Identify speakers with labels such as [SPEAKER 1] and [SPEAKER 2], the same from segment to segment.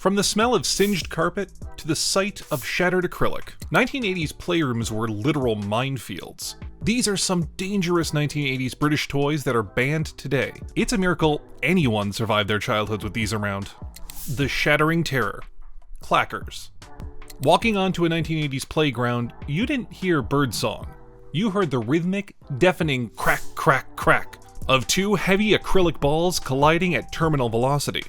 [SPEAKER 1] From the smell of singed carpet to the sight of shattered acrylic, 1980s playrooms were literal minefields. These are some dangerous 1980s British toys that are banned today. It's a miracle anyone survived their childhoods with these around. The Shattering terror. Clackers. Walking onto a 1980s playground, you didn't hear birdsong. You heard the rhythmic, deafening crack, crack, crack of two heavy acrylic balls colliding at terminal velocity.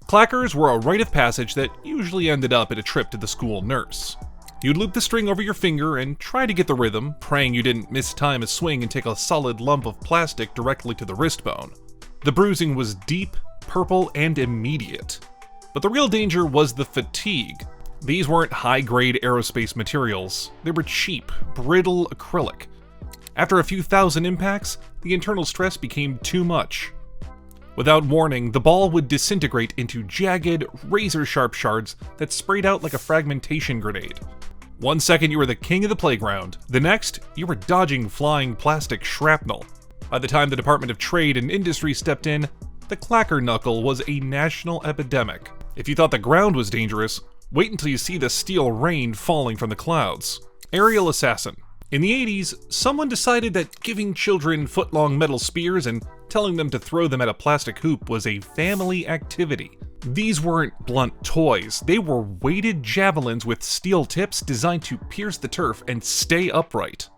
[SPEAKER 1] Clackers were a rite of passage that usually ended up at a trip to the school nurse. You'd loop the string over your finger and try to get the rhythm, praying you didn't mistime a swing and take a solid lump of plastic directly to the wrist bone. The bruising was deep, purple, and immediate. But the real danger was the fatigue. These weren't high-grade aerospace materials. They were cheap, brittle acrylic. After a few thousand impacts, the internal stress became too much. Without warning, the ball would disintegrate into jagged, razor-sharp shards that sprayed out like a fragmentation grenade. 1 second you were the king of the playground, the next, you were dodging flying plastic shrapnel. By the time the Department of Trade and Industry stepped in, the clacker-knuckle was a national epidemic. If you thought the ground was dangerous, wait until you see the steel rain falling from the clouds. Aerial assassin. In the 80s, someone decided that giving children foot-long metal spears and telling them to throw them at a plastic hoop was a family activity. These weren't blunt toys, they were weighted javelins with steel tips designed to pierce the turf and stay upright.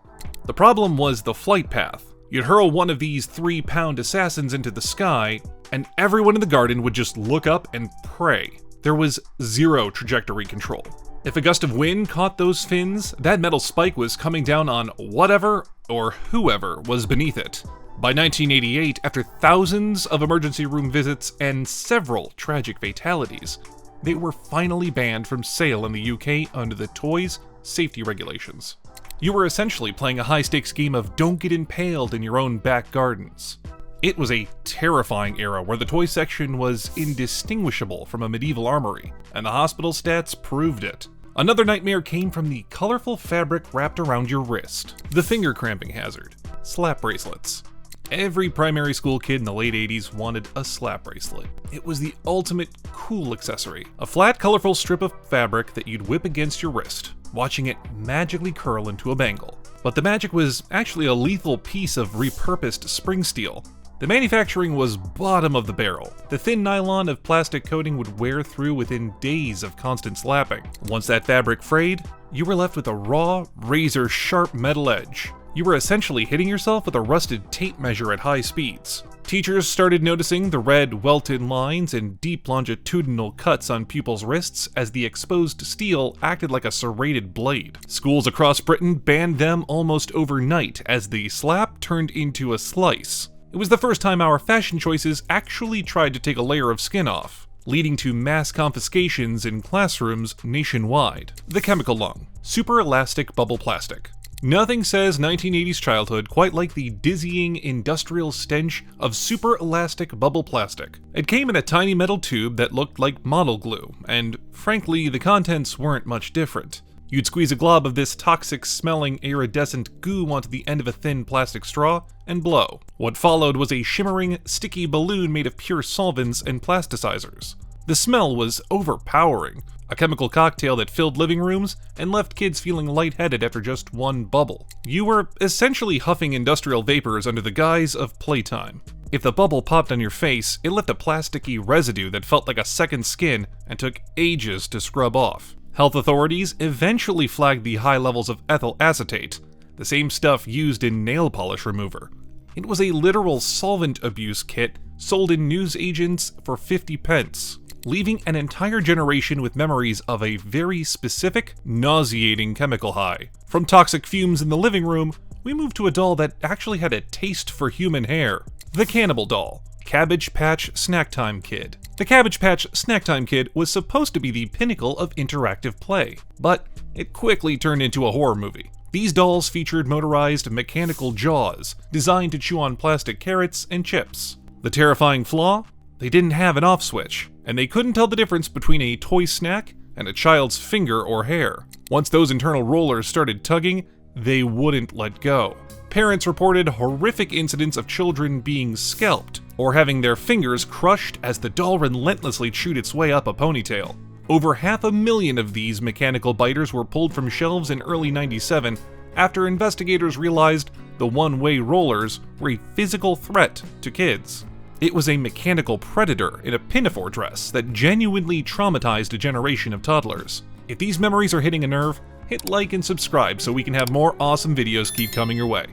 [SPEAKER 1] The problem was the flight path. You'd hurl one of these 3-pound assassins into the sky, and everyone in the garden would just look up and pray. There was zero trajectory control. If a gust of wind caught those fins, that metal spike was coming down on whatever or whoever was beneath it. By 1988, after thousands of emergency room visits and several tragic fatalities, they were finally banned from sale in the UK under the toys safety regulations. You were essentially playing a high-stakes game of don't get impaled in your own back gardens. It was a terrifying era where the toy section was indistinguishable from a medieval armory, and the hospital stats proved it. Another nightmare came from the colorful fabric wrapped around your wrist. The finger cramping hazard. Slap bracelets. Every primary school kid in the late 80s wanted a slap bracelet. It was the ultimate cool accessory. A flat, colorful strip of fabric that you'd whip against your wrist, watching it magically curl into a bangle. But the magic was actually a lethal piece of repurposed spring steel. The manufacturing was bottom of the barrel. The thin nylon of plastic coating would wear through within days of constant slapping. Once that fabric frayed, you were left with a raw, razor-sharp metal edge. You were essentially hitting yourself with a rusted tape measure at high speeds. Teachers started noticing the red, welted lines and deep longitudinal cuts on pupils' wrists as the exposed steel acted like a serrated blade. Schools across Britain banned them almost overnight as the slap turned into a slice. It was the first time our fashion choices actually tried to take a layer of skin off, leading to mass confiscations in classrooms nationwide. The chemical lung. Super elastic bubble plastic. Nothing says 1980s childhood quite like the dizzying industrial stench of super elastic bubble plastic. It came in a tiny metal tube that looked like model glue, and frankly, the contents weren't much different. You'd squeeze a glob of this toxic-smelling iridescent goo onto the end of a thin plastic straw and blow. What followed was a shimmering, sticky balloon made of pure solvents and plasticizers. The smell was overpowering, a chemical cocktail that filled living rooms and left kids feeling lightheaded after just one bubble. You were essentially huffing industrial vapors under the guise of playtime. If the bubble popped on your face, it left a plasticky residue that felt like a second skin and took ages to scrub off. Health authorities eventually flagged the high levels of ethyl acetate, the same stuff used in nail polish remover. It was a literal solvent abuse kit sold in newsagents for 50 pence, leaving an entire generation with memories of a very specific, nauseating chemical high. From toxic fumes in the living room, we moved to a doll that actually had a taste for human hair. The Cannibal Doll. Cabbage Patch Snack Time Kid. The Cabbage Patch Snack Time Kid was supposed to be the pinnacle of interactive play, but it quickly turned into a horror movie. These dolls featured motorized mechanical jaws, designed to chew on plastic carrots and chips. The terrifying flaw? They didn't have an off switch, and they couldn't tell the difference between a toy snack and a child's finger or hair. Once those internal rollers started tugging, they wouldn't let go. Parents reported horrific incidents of children being scalped or having their fingers crushed as the doll relentlessly chewed its way up a ponytail. Over 500,000 of these mechanical biters were pulled from shelves in early '97 after investigators realized the one-way rollers were a physical threat to kids. It was a mechanical predator in a pinafore dress that genuinely traumatized a generation of toddlers. If these memories are hitting a nerve, hit like and subscribe so we can have more awesome videos keep coming your way.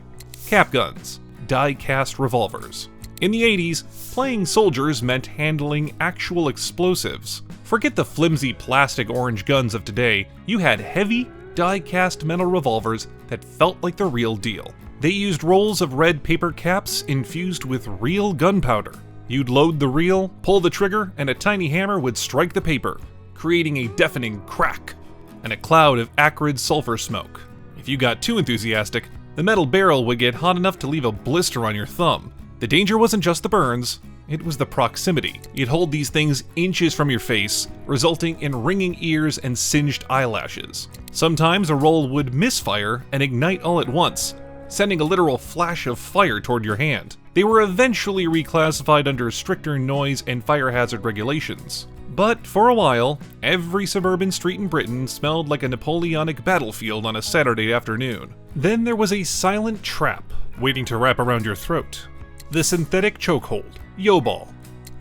[SPEAKER 1] Cap guns, die-cast revolvers. In the 80s, playing soldiers meant handling actual explosives. Forget the flimsy plastic orange guns of today, you had heavy, die-cast metal revolvers that felt like the real deal. They used rolls of red paper caps infused with real gunpowder. You'd load the reel, pull the trigger, and a tiny hammer would strike the paper, creating a deafening crack and a cloud of acrid sulfur smoke. If you got too enthusiastic, the metal barrel would get hot enough to leave a blister on your thumb. The danger wasn't just the burns, it was the proximity. You'd hold these things inches from your face, resulting in ringing ears and singed eyelashes. Sometimes a roll would misfire and ignite all at once, sending a literal flash of fire toward your hand. They were eventually reclassified under stricter noise and fire hazard regulations. But for a while, every suburban street in Britain smelled like a Napoleonic battlefield on a Saturday afternoon. Then there was a silent trap waiting to wrap around your throat. The synthetic chokehold, yo-ball.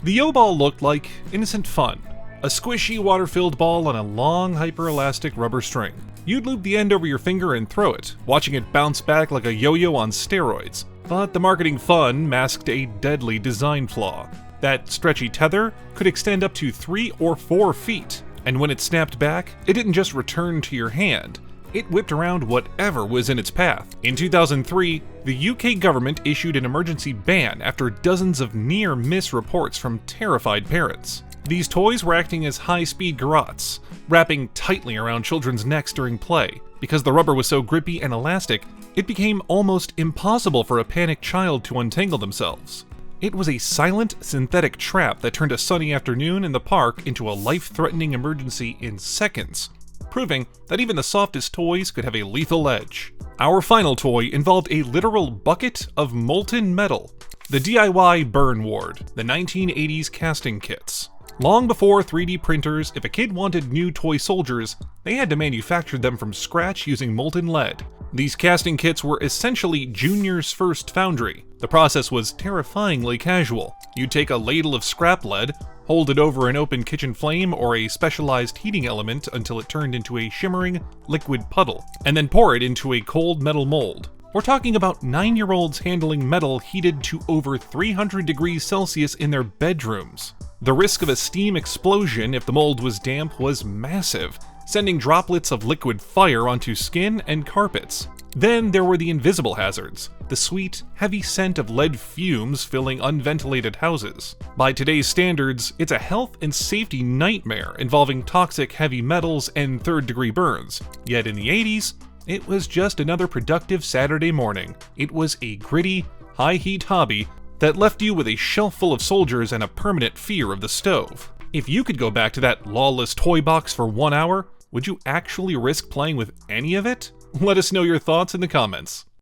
[SPEAKER 1] The yo-ball looked like innocent fun. A squishy, water-filled ball on a long, hyper-elastic rubber string. You'd loop the end over your finger and throw it, watching it bounce back like a yo-yo on steroids. But the marketing fun masked a deadly design flaw. That stretchy tether could extend up to 3 or 4 feet, and when it snapped back, it didn't just return to your hand. It whipped around whatever was in its path. In 2003, the UK government issued an emergency ban after dozens of near-miss reports from terrified parents. These toys were acting as high-speed garrotes, wrapping tightly around children's necks during play. Because the rubber was so grippy and elastic, it became almost impossible for a panicked child to untangle themselves. It was a silent, synthetic trap that turned a sunny afternoon in the park into a life-threatening emergency in seconds, proving that even the softest toys could have a lethal edge. Our final toy involved a literal bucket of molten metal. The DIY Burn Ward, the 1980s casting kits. Long before 3D printers, if a kid wanted new toy soldiers, they had to manufacture them from scratch using molten lead. These casting kits were essentially Junior's first foundry. The process was terrifyingly casual. You'd take a ladle of scrap lead, hold it over an open kitchen flame or a specialized heating element until it turned into a shimmering, liquid puddle, and then pour it into a cold metal mold. We're talking about 9-year-olds handling metal heated to over 300 degrees Celsius in their bedrooms. The risk of a steam explosion if the mold was damp was massive, sending droplets of liquid fire onto skin and carpets. Then there were the invisible hazards, the sweet, heavy scent of lead fumes filling unventilated houses. By today's standards, it's a health and safety nightmare involving toxic heavy metals and third-degree burns. Yet in the 80s, it was just another productive Saturday morning. It was a gritty, high-heat hobby that left you with a shelf full of soldiers and a permanent fear of the stove. If you could go back to that lawless toy box for 1 hour, would you actually risk playing with any of it? Let us know your thoughts in the comments.